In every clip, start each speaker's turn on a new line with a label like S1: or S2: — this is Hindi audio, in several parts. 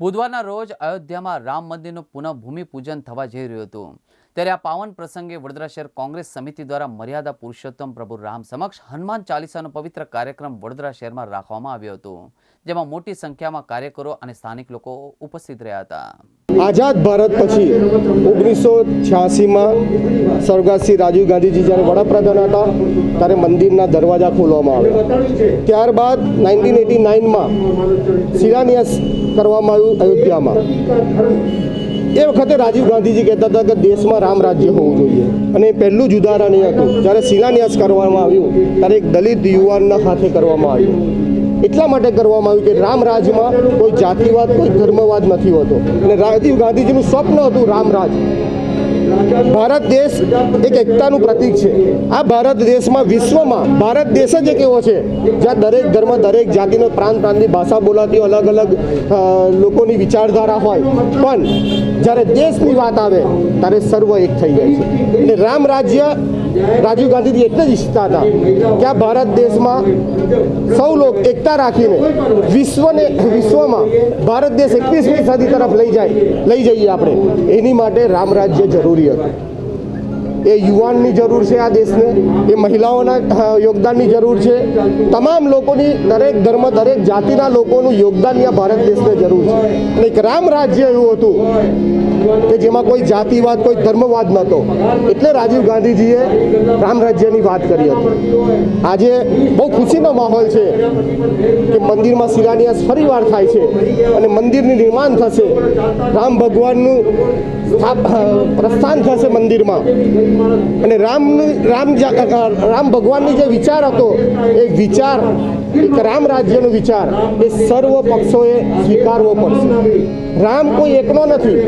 S1: બુધવારના રોજ અયોધ્યામાં રામ મંદિરનું પુનઃ ભૂમિપૂજન થવા જઈ રહ્યું હતું ત્યારે આ પાવન પ્રસંગે વડોદરા શહેર કોંગ્રેસ સમિતિ દ્વારા મર્યાદા પુરુષોત્તમ પ્રભુ રામ સમક્ષ હનુમાન ચાલીસાનો પવિત્ર કાર્યક્રમ વડોદરા શહેરમાં રાખવામાં આવ્યો હતો, જેમાં મોટી સંખ્યામાં કાર્યકરો અને સ્થાનિક લોકો ઉપસ્થિત રહ્યા હતા।
S2: આઝાદ ભારત પછી 1986માં સ્વર્ગસ્થ રાજીવ ગાંધીજી જ્યારે વડાપ્રધાન હતા ત્યારે મંદિરના દરવાજા ખોલવામાં આવ્યા। ત્યારબાદ 1989માં શિલાન્યાસ કરવામાં આવ્યું અયોધ્યામાં। એ વખતે રાજીવ ગાંધીજી કહેતા હતા કે દેશમાં રામ રાજ્ય હોવું જોઈએ અને પહેલું જ ઉદાહરણ એ હતું જ્યારે શિલાન્યાસ કરવામાં આવ્યું ત્યારે એક દલિત યુવાનના હાથે કરવામાં આવ્યું। એટલા માટે કરવામાં આવ્યું કે રામ રાજમાં કોઈ જાતિવાદ કોઈ ધર્મવાદ નથી હોતો અને રાજીવ ગાંધીજીનું સ્વપ્ન હતું રામ રાજ। ભારત દેશ એક એકતાનું પ્રતીક છે। આ ભારત દેશમાં વિશ્વમાં ભારત દેશ જ એક એવો છે જ્યાં દરેક ધર્મ દરેક જાતિનો પ્રાંતની ભાષા બોલાતી અલગ અલગ લોકોની વિચારધારા હોય, પણ જ્યારે દેશની વાત આવે ત્યારે સર્વ એક થઈ જાય છે। અને રામ રાજ્ય રાજીવ ગાંધીજી એટલે જ ઈચ્છતા હતા કે આ ભારત દેશમાં સૌ લોકો એકતા રાખીને વિશ્વમાં ભારત દેશ 21મી સદી તરફ લઈ જઈએ આપણે, એની માટે રામ રાજ્ય જરૂરી હતું। એ યુવાનની જરૂર છે આ દેશને, એ મહિલાઓના યોગદાનની જરૂર છે, તમામ લોકોની દરેક ધર્મ દરેક જાતિના લોકોનું યોગદાનની આ ભારત દેશને જરૂર છે। અને એક રામ રાજ્ય એવું હતું કે જેમાં કોઈ જાતિવાદ કોઈ ધર્મવાદ નહોતો, એટલે રાજીવ ગાંધીજીએ રામ રાજ્યની વાત કરી હતી। આજે બહુ ખુશીનો માહોલ છે કે મંદિરમાં શિલાન્યાસ ફરીવાર થાય છે અને મંદિરનું નિર્માણ થશે, રામ ભગવાનનું પ્રસ્થાન થશે મંદિરમાં અને રામ ભગવાનની જે વિચાર હતો એ વિચાર એક રામ રાજ્યનો વિચાર એ સર્વ પક્ષોએ સ્વીકારવો પડશે। રામ કોઈ એકનો નથી,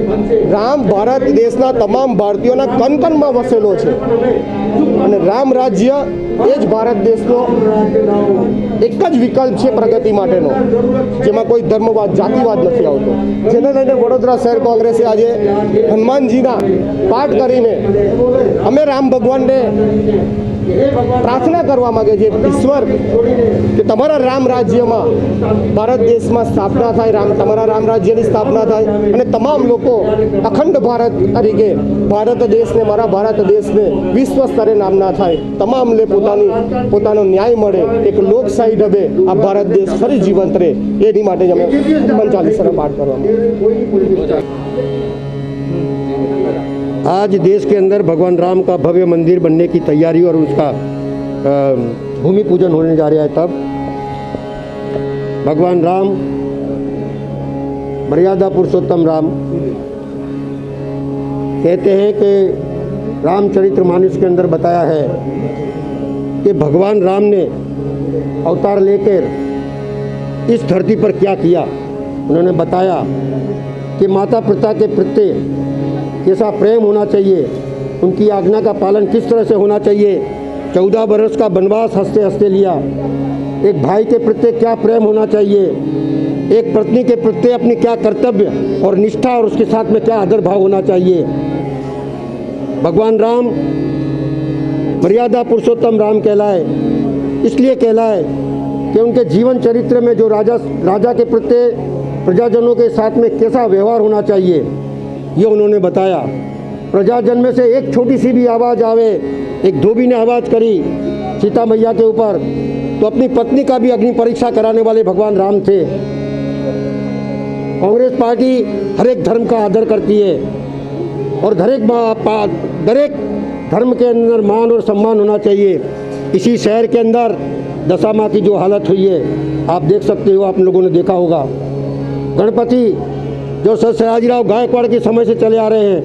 S2: રામ ભારત દેશના તમામ ભારતીયોના કણ-કણમાં વસેલો છે અને રામ રાજ્ય એ જ ભારત દેશનો એક જ વિકલ્પ છે પ્રગતિ માટેનો, જેમાં કોઈ ધર્મવાદ જાતિવાદ નથી આવતો। જેને લઈને વડોદરા શહેર કોંગ્રેસે આજે હનુમાનજીના પાઠ કરીને અમે રામ ભગવાનને પ્રાર્થના કરવા માંગે છે, ઈશ્વર કે તમારા રામ રાજ્યમાં ભારત દેશમાં સ્થાપના થાય, તમારા રામ રાજ્યની સ્થાપના થાય અને તમામ લોકો અખંડ ભારત તરીકે ભારત દેશને મારા ભારત દેશને વિશ્વ સ્તરે નામના થાય, તમામને પોતાનો ન્યાય મળે, એક લોકશાહી ઢબે આ ભારત દેશ ફરી જીવંત રહે, એની માટે જ અમે હનુમાન ચાલીસાનો પાઠ કરવામાં। आज देश के अंदर भगवान राम का भव्य मंदिर बनने की तैयारी और उसका भूमि पूजन होने जा रहा है। तब भगवान राम मर्यादा पुरुषोत्तम राम कहते हैं कि रामचरित्र मानस के अंदर बताया है कि भगवान राम ने अवतार लेकर इस धरती पर क्या किया। उन्होंने बताया कि माता पिता के प्रति कैसा प्रेम होना चाहिए, उनकी आज्ञा का पालन किस तरह से होना चाहिए। 14 बरस का वनवास हंसते हंसते लिया। एक भाई के प्रति क्या प्रेम होना चाहिए, एक पत्नी के प्रति अपनी क्या कर्तव्य और निष्ठा और उसके साथ में क्या आदर भाव होना चाहिए। भगवान राम मर्यादा पुरुषोत्तम राम कहलाए, इसलिए कहलाए कि उनके जीवन चरित्र में जो राजा के प्रति प्रजाजनों के साथ में कैसा व्यवहार होना चाहिए ये उन्होंने बताया। प्रजाजन में से एक छोटी सी भी आवाज़ आवे, एक धोबी ने आवाज़ करी सीता मैया के ऊपर तो अपनी पत्नी का भी अग्नि परीक्षा कराने वाले भगवान राम थे। कांग्रेस पार्टी हर एक धर्म का आदर करती है और दरेक धर्म के अंदर मान और सम्मान होना चाहिए। इसी शहर के अंदर दशामा की जो हालत हुई है आप देख सकते हो, आप लोगों ने देखा होगा। गणपति जो सर सयाजीराव गायकवाड़ के समय से चले आ रहे हैं,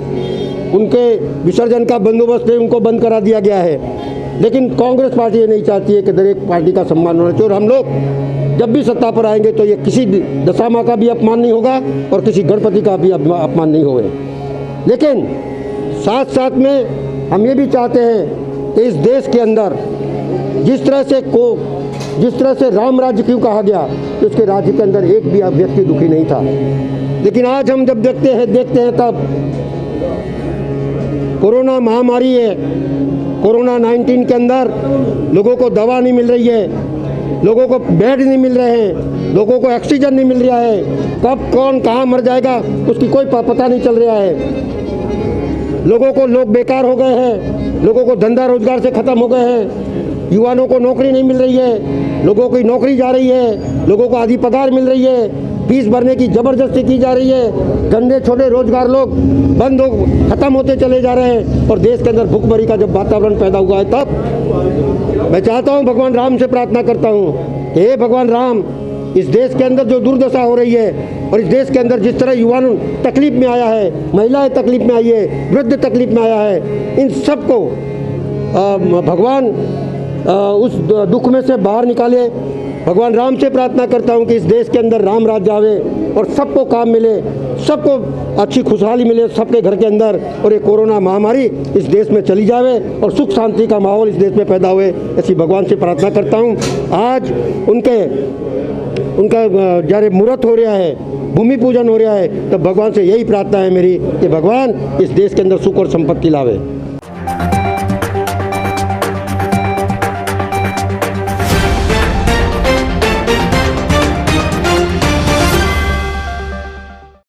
S2: उनके विसर्जन का बंदोबस्त है, उनको बंद करा दिया गया है। लेकिन कांग्रेस पार्टी ये नहीं चाहती है कि दरेक पार्टी का सम्मान होना चाहिए और हम लोग जब भी सत्ता पर आएंगे तो ये किसी दशामा का भी अपमान नहीं होगा और किसी गणपति का भी अपमान नहीं होगा। लेकिन साथ साथ में हम ये भी चाहते हैं कि इस देश के अंदर जिस तरह से राम राज्य क्यों कहा गया, तो उसके राज्य के अंदर एक भी व्यक्ति दुखी नहीं था। लेकिन आज हम जब देखते हैं तब कोरोना महामारी है, कोरोना 19 के अंदर लोगों को दवा नहीं मिल रही है, लोगों को बेड नहीं मिल रहे हैं, लोगों को ऑक्सीजन नहीं मिल रहा है, कब कौन कहाँ मर जाएगा उसकी कोई पता नहीं चल रहा है। लोग बेकार हो गए हैं, लोगों को धंधा रोजगार से ख़त्म हो गए हैं, युवाओं को नौकरी नहीं मिल रही है, लोगों की नौकरी जा रही है, लोगों को आधी पगार मिल रही है, फीस भरने की ज़बरदस्ती की जा रही है, धंधे छोटे रोजगार लोग बंद हो ख़त्म होते चले जा रहे हैं और देश के अंदर भुखमरी का जब वातावरण पैदा हुआ है तब मैं चाहता हूँ, भगवान राम से प्रार्थना करता हूँ कि हे भगवान राम, इस देश के अंदर जो दुर्दशा हो रही है और इस देश के अंदर जिस तरह युवा तकलीफ में आया है, महिलाएं तकलीफ में आई है, वृद्ध तकलीफ में आया है, इन सबको भगवान उस दुख में से बाहर निकाले। भगवान राम से प्रार्थना करता हूँ कि इस देश के अंदर राम राज्य आवे और सबको काम मिले, सबको अच्छी खुशहाली मिले सबके घर के अंदर, और ये कोरोना महामारी इस देश में चली जावे और सुख शांति का माहौल इस देश में पैदा हुए, ऐसी भगवान से प्रार्थना करता हूँ। आज उनका जયારે मुहूर्त हो रहा है, भूमि पूजन हो रहा है, तो भगवान से यही प्रार्थना है मेरी कि भगवान इस देश के अंदर सुख और संपत्ति लावे।